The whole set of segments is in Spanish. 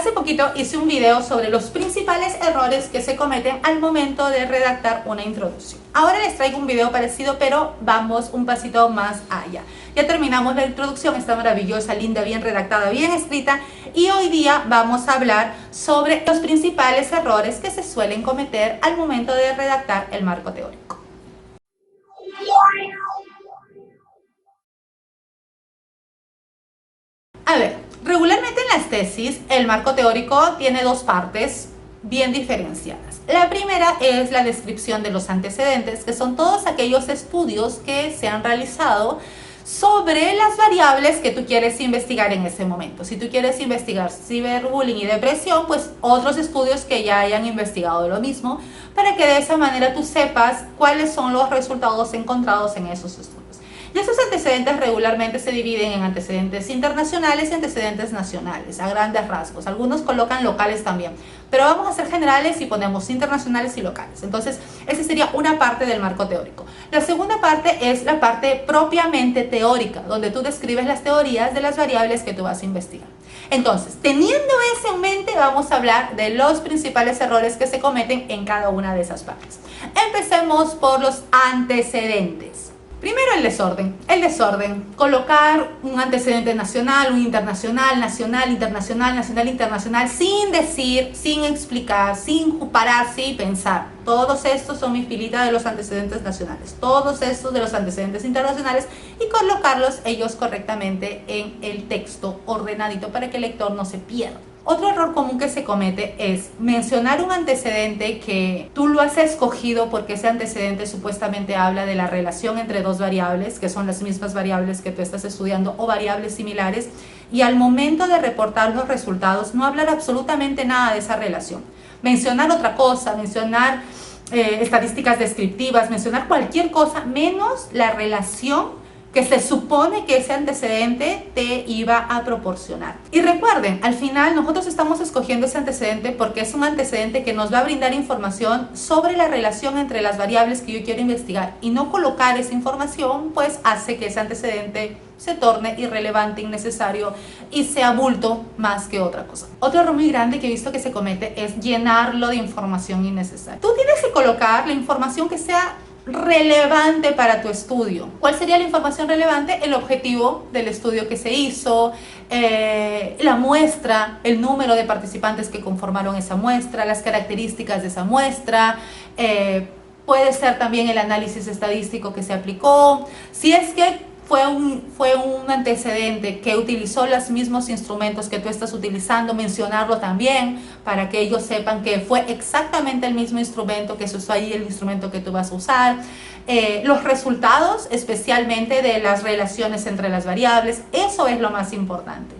Hace poquito hice un video sobre los principales errores que se cometen al momento de redactar una introducción. Ahora les traigo un video parecido, pero vamos un pasito más allá. Ya terminamos la introducción, está maravillosa, linda, bien redactada, bien escrita, y hoy día vamos a hablar sobre los principales errores que se suelen cometer al momento de redactar el marco teórico. A ver, regularmente en las tesis el marco teórico tiene dos partes bien diferenciadas. La primera es la descripción de los antecedentes, que son todos aquellos estudios que se han realizado sobre las variables que tú quieres investigar en ese momento. Si tú quieres investigar ciberbullying y depresión, pues otros estudios que ya hayan investigado lo mismo, para que de esa manera tú sepas cuáles son los resultados encontrados en esos estudios. Y esos antecedentes regularmente se dividen en antecedentes internacionales y antecedentes nacionales, a grandes rasgos. Algunos colocan locales también, pero vamos a ser generales y ponemos internacionales y locales. Entonces, esa sería una parte del marco teórico. La segunda parte es la parte propiamente teórica, donde tú describes las teorías de las variables que tú vas a investigar. Entonces, teniendo eso en mente, vamos a hablar de los principales errores que se cometen en cada una de esas partes. Empecemos por los antecedentes. Primero el desorden, colocar un antecedente nacional, un internacional, nacional, internacional, nacional, internacional, sin decir, sin explicar, sin pararse y pensar. Todos estos son mi filita de los antecedentes nacionales, todos estos de los antecedentes internacionales, y colocarlos ellos correctamente en el texto ordenadito para que el lector no se pierda. Otro error común que se comete es mencionar un antecedente que tú lo has escogido porque ese antecedente supuestamente habla de la relación entre dos variables, que son las mismas variables que tú estás estudiando o variables similares, y al momento de reportar los resultados no hablar absolutamente nada de esa relación. Mencionar otra cosa, mencionar estadísticas descriptivas, mencionar cualquier cosa menos la relación que se supone que ese antecedente te iba a proporcionar. Y recuerden, al final nosotros estamos escogiendo ese antecedente porque es un antecedente que nos va a brindar información sobre la relación entre las variables que yo quiero investigar, y no colocar esa información pues hace que ese antecedente se torne irrelevante, innecesario y sea bulto más que otra cosa. Otro error muy grande que he visto que se comete es llenarlo de información innecesaria. Tú tienes que colocar la información que sea relevante para tu estudio. ¿Cuál sería la información relevante? El objetivo del estudio que se hizo, la muestra, el número de participantes que conformaron esa muestra, las características de esa muestra, puede ser también el análisis estadístico que se aplicó. Si es que fue un antecedente que utilizó los mismos instrumentos que tú estás utilizando, mencionarlo también para que ellos sepan que fue exactamente el mismo instrumento que se usó ahí, el instrumento que tú vas a usar. Los resultados, especialmente de las relaciones entre las variables, eso es lo más importante.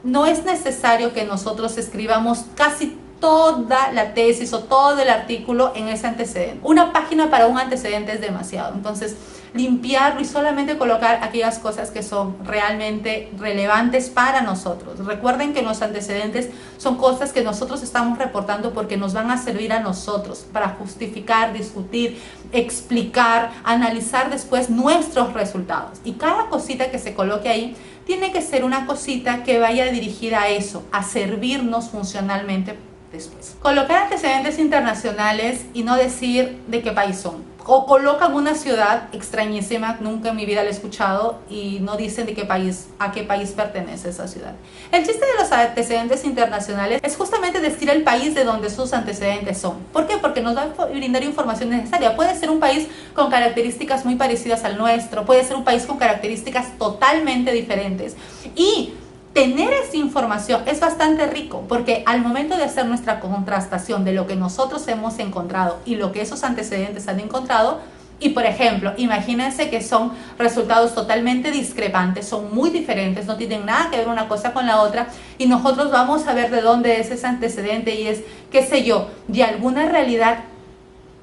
No es necesario que nosotros escribamos casi toda la tesis o todo el artículo en ese antecedente. Una página para un antecedente es demasiado. Entonces, limpiarlo y solamente colocar aquellas cosas que son realmente relevantes para nosotros. Recuerden que los antecedentes son cosas que nosotros estamos reportando porque nos van a servir a nosotros para justificar, discutir, explicar, analizar después nuestros resultados. Y cada cosita que se coloque ahí tiene que ser una cosita que vaya dirigida a eso, a servirnos funcionalmente después. Colocar antecedentes internacionales y no decir de qué país son. O colocan una ciudad extrañísima, nunca en mi vida la he escuchado, y no dicen de qué país, a qué país pertenece esa ciudad. El chiste de los antecedentes internacionales es justamente decir el país de donde sus antecedentes son. ¿Por qué? Porque nos va a brindar información necesaria. Puede ser un país con características muy parecidas al nuestro, puede ser un país con características totalmente diferentes. Y tener esa información es bastante rico, porque al momento de hacer nuestra contrastación de lo que nosotros hemos encontrado y lo que esos antecedentes han encontrado, y por ejemplo, imagínense que son resultados totalmente discrepantes, son muy diferentes, no tienen nada que ver una cosa con la otra, y nosotros vamos a ver de dónde es ese antecedente y es, qué sé yo, de alguna realidad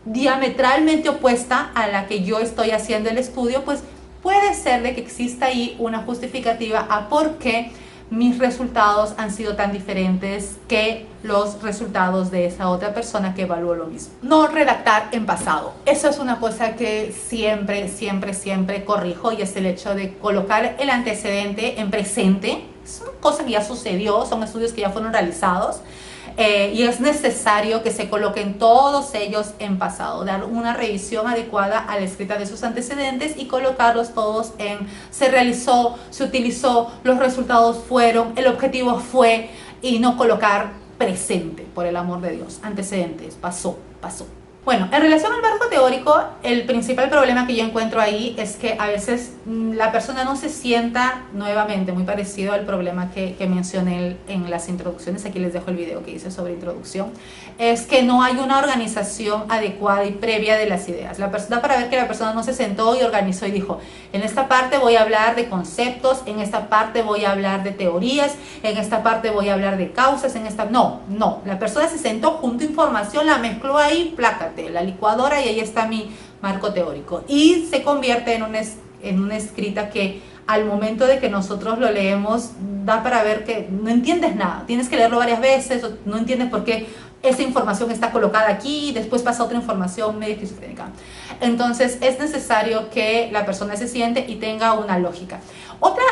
diametralmente opuesta a la que yo estoy haciendo el estudio, pues puede ser de que exista ahí una justificativa a por qué mis resultados han sido tan diferentes que los resultados de esa otra persona que evaluó lo mismo. No redactar en pasado. Eso es una cosa que siempre corrijo, y es el hecho de colocar el antecedente en presente. Es una cosa que ya sucedió, son estudios que ya fueron realizados, y es necesario que se coloquen todos ellos en pasado, dar una revisión adecuada a la escrita de sus antecedentes y colocarlos todos en se realizó, se utilizó, los resultados fueron, el objetivo fue, y no colocar presente, por el amor de Dios, antecedentes, pasó. Bueno, en relación al marco teórico, el principal problema que yo encuentro ahí es que a veces la persona no se sienta, nuevamente, muy parecido al problema que mencioné en las introducciones, aquí les dejo el video que hice sobre introducción, es que no hay una organización adecuada y previa de las ideas. La persona, para ver que la persona no se sentó y organizó y dijo, en esta parte voy a hablar de conceptos, en esta parte voy a hablar de teorías, en esta parte voy a hablar de causas, en esta... No, la persona se sentó, juntó información, la mezcló ahí, plácate la licuadora y ahí está mi marco teórico y se convierte en una escrita que al momento de que nosotros lo leemos da para ver que no entiendes nada, tienes que leerlo varias veces, no entiendes por qué esa información está colocada aquí, después pasa otra información medio esquizofrénica. Entonces es necesario que la persona se siente y tenga una lógica. Otra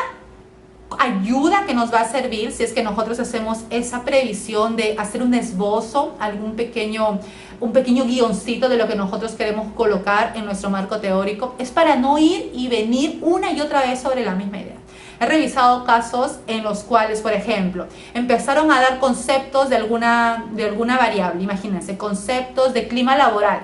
ayuda que nos va a servir si es que nosotros hacemos esa previsión de hacer un esbozo, un pequeño guioncito de lo que nosotros queremos colocar en nuestro marco teórico, es para no ir y venir una y otra vez sobre la misma idea. He revisado casos en los cuales, por ejemplo, empezaron a dar conceptos de alguna variable, imagínense, conceptos de clima laboral,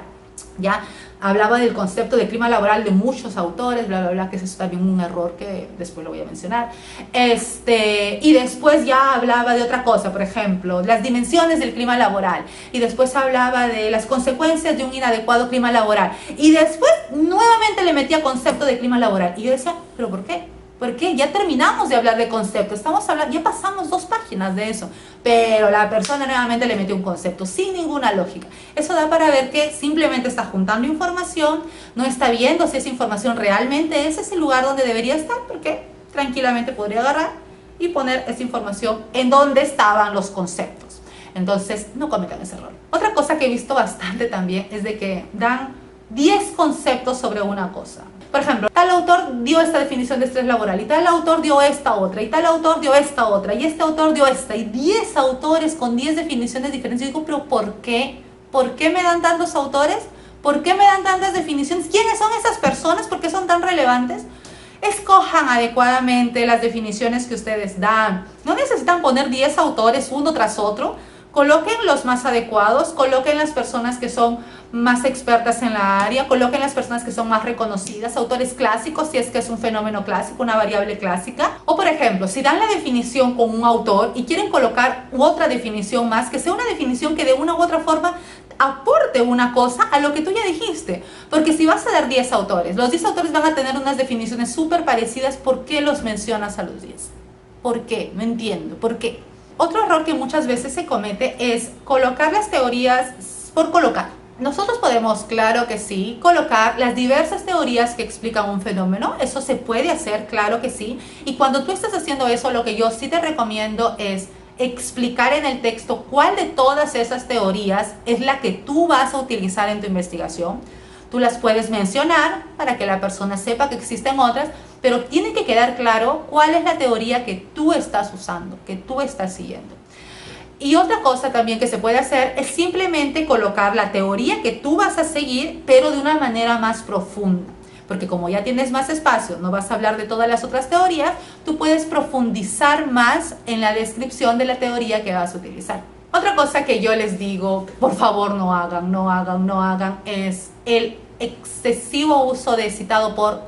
¿ya? Hablaba del concepto de clima laboral de muchos autores, bla, bla, bla, que es también un error que después lo voy a mencionar. Y después ya hablaba de otra cosa, por ejemplo, las dimensiones del clima laboral. Y después hablaba de las consecuencias de un inadecuado clima laboral. Y después nuevamente le metía concepto de clima laboral. Y yo decía, ¿pero por qué? Porque ya terminamos de hablar de concepto, ya pasamos 2 páginas de eso, pero la persona nuevamente le metió un concepto sin ninguna lógica. Eso da para ver que simplemente está juntando información, no está viendo si esa información realmente es ese lugar donde debería estar, porque tranquilamente podría agarrar y poner esa información en donde estaban los conceptos. Entonces, no cometan ese error. Otra cosa que he visto bastante también es de que dan 10 conceptos sobre una cosa. Por ejemplo, tal autor dio esta definición de estrés laboral, y tal autor dio esta otra, y tal autor dio esta otra, y este autor dio esta, y 10 autores con 10 definiciones diferentes. Yo digo, pero ¿por qué? ¿Por qué me dan tantos autores? ¿Por qué me dan tantas definiciones? ¿Quiénes son esas personas? ¿Por qué son tan relevantes? Escojan adecuadamente las definiciones que ustedes dan. No necesitan poner 10 autores uno tras otro. Coloquen los más adecuados, coloquen las personas que son más expertas en la área, coloquen las personas que son más reconocidas, autores clásicos si es que es un fenómeno clásico, una variable clásica. O por ejemplo, si dan la definición con un autor y quieren colocar otra definición más, que sea una definición que de una u otra forma aporte una cosa a lo que tú ya dijiste. Porque si vas a dar 10 autores, los 10 autores van a tener unas definiciones súper parecidas. ¿Por qué los mencionas a los 10? ¿Por qué? No entiendo. ¿Por qué? Otro error que muchas veces se comete es colocar las teorías por colocar. Nosotros podemos, claro que sí, colocar las diversas teorías que explican un fenómeno. Eso se puede hacer, claro que sí. Y cuando tú estás haciendo eso, lo que yo sí te recomiendo es explicar en el texto cuál de todas esas teorías es la que tú vas a utilizar en tu investigación. Tú las puedes mencionar para que la persona sepa que existen otras, pero tiene que quedar claro cuál es la teoría que tú estás usando, que tú estás siguiendo. Y otra cosa también que se puede hacer es simplemente colocar la teoría que tú vas a seguir, pero de una manera más profunda. Porque como ya tienes más espacio, no vas a hablar de todas las otras teorías, tú puedes profundizar más en la descripción de la teoría que vas a utilizar. Otra cosa que yo les digo, por favor no hagan, es el excesivo uso de citado por.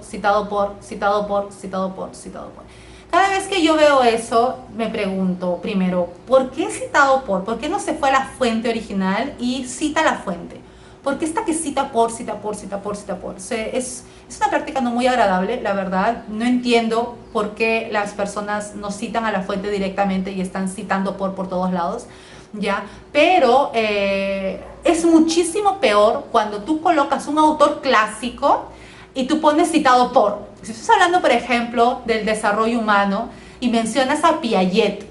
Cada vez que yo veo eso, me pregunto, primero, ¿por qué citado por? ¿Por qué no se fue a la fuente original y cita la fuente? ¿Por qué está que cita por? Es una práctica no muy agradable, la verdad. No entiendo por qué las personas no citan a la fuente directamente y están citando por todos lados, ¿ya? Pero es muchísimo peor cuando tú colocas un autor clásico y tú pones citado por. Si estás hablando, por ejemplo, del desarrollo humano y mencionas a Piaget,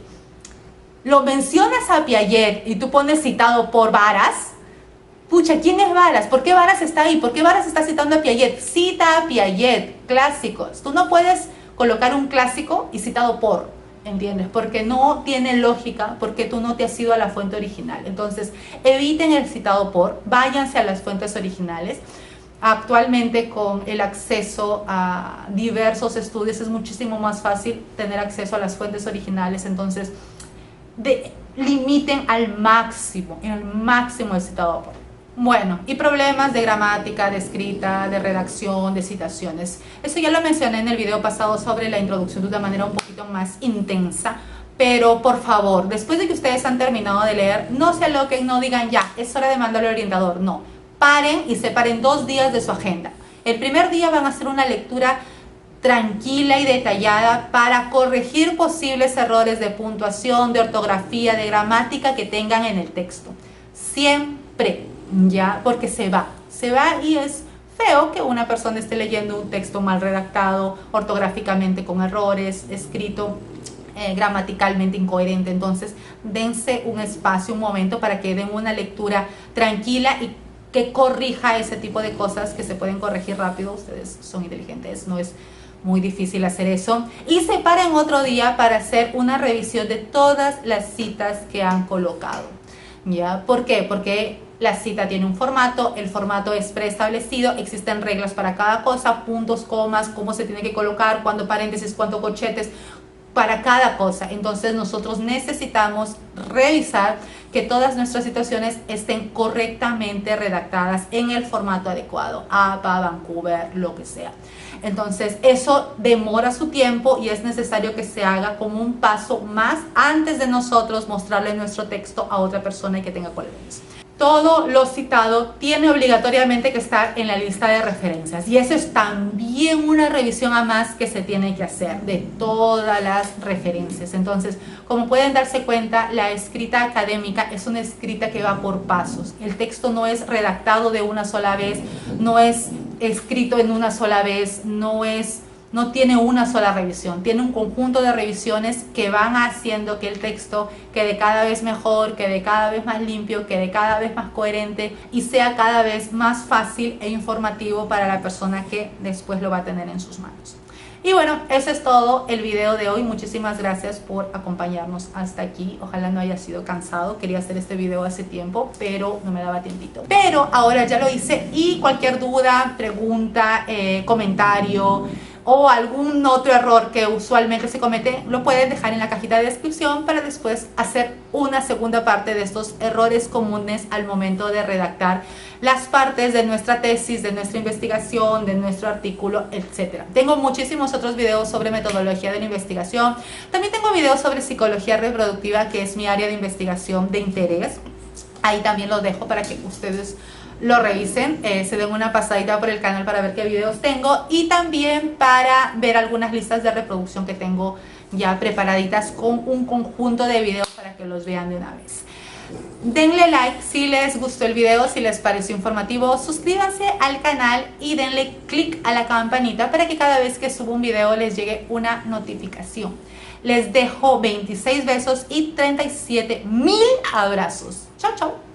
lo mencionas a Piaget y tú pones citado por Varas, pucha, ¿quién es Varas? ¿Por qué Varas está ahí? ¿Por qué Varas está citando a Piaget? Cita a Piaget, clásicos. Tú no puedes colocar un clásico y citado por. ¿entiendes? Porque no tiene lógica, porque tú no te has ido a la fuente original. Entonces, eviten el citado por, váyanse a las fuentes originales. Actualmente, con el acceso a diversos estudios, es muchísimo más fácil tener acceso a las fuentes originales. Entonces, limiten al máximo el citado por. Bueno, y problemas de gramática, de escrita, de redacción, de citaciones. Eso ya lo mencioné en el video pasado sobre la introducción de una manera un poquito más intensa. Pero por favor, después de que ustedes han terminado de leer, no se aloquen, no digan ya, es hora de mandarle al orientador. No, paren y separen 2 días de su agenda. El primer día van a hacer una lectura tranquila y detallada para corregir posibles errores de puntuación, de ortografía, de gramática que tengan en el texto. Siempre, ya, porque se va y es feo que una persona esté leyendo un texto mal redactado, ortográficamente con errores, escrito gramaticalmente incoherente. Entonces, dense un espacio, un momento para que den una lectura tranquila y que corrija ese tipo de cosas que se pueden corregir rápido. Ustedes son inteligentes, no es muy difícil hacer eso. Y separen otro día para hacer una revisión de todas las citas que han colocado. ¿Ya? ¿Por qué? Porque la cita tiene un formato, el formato es preestablecido, existen reglas para cada cosa, puntos, comas, cómo se tiene que colocar, cuánto paréntesis, cuánto corchetes, para cada cosa. Entonces nosotros necesitamos revisar que todas nuestras situaciones estén correctamente redactadas en el formato adecuado, APA, Vancouver, lo que sea. Entonces eso demora su tiempo y es necesario que se haga como un paso más antes de nosotros mostrarle nuestro texto a otra persona y que tenga coherencia. Todo lo citado tiene obligatoriamente que estar en la lista de referencias y eso es también una revisión a más que se tiene que hacer de todas las referencias. Entonces, como pueden darse cuenta, la escrita académica es una escrita que va por pasos. El texto no es redactado de una sola vez, no es escrito en una sola vez, no tiene una sola revisión, tiene un conjunto de revisiones que van haciendo que el texto quede cada vez mejor, quede cada vez más limpio, quede cada vez más coherente y sea cada vez más fácil e informativo para la persona que después lo va a tener en sus manos. Y bueno, eso es todo el video de hoy. Muchísimas gracias por acompañarnos hasta aquí. Ojalá no haya sido cansado. Quería hacer este video hace tiempo, pero no me daba tiempito. Pero ahora ya lo hice y cualquier duda, pregunta, comentario o algún otro error que usualmente se comete, lo pueden dejar en la cajita de descripción para después hacer una segunda parte de estos errores comunes al momento de redactar las partes de nuestra tesis, de nuestra investigación, de nuestro artículo, etc. Tengo muchísimos otros videos sobre metodología de la investigación. También tengo videos sobre psicología reproductiva, que es mi área de investigación de interés. Ahí también los dejo para que ustedes lo revisen, se den una pasadita por el canal para ver qué videos tengo y también para ver algunas listas de reproducción que tengo ya preparaditas con un conjunto de videos para que los vean de una vez. Denle like si les gustó el video, si les pareció informativo, suscríbanse al canal y denle click a la campanita para que cada vez que subo un video les llegue una notificación. Les dejo 26 besos y 37.000 abrazos. Chao, chao.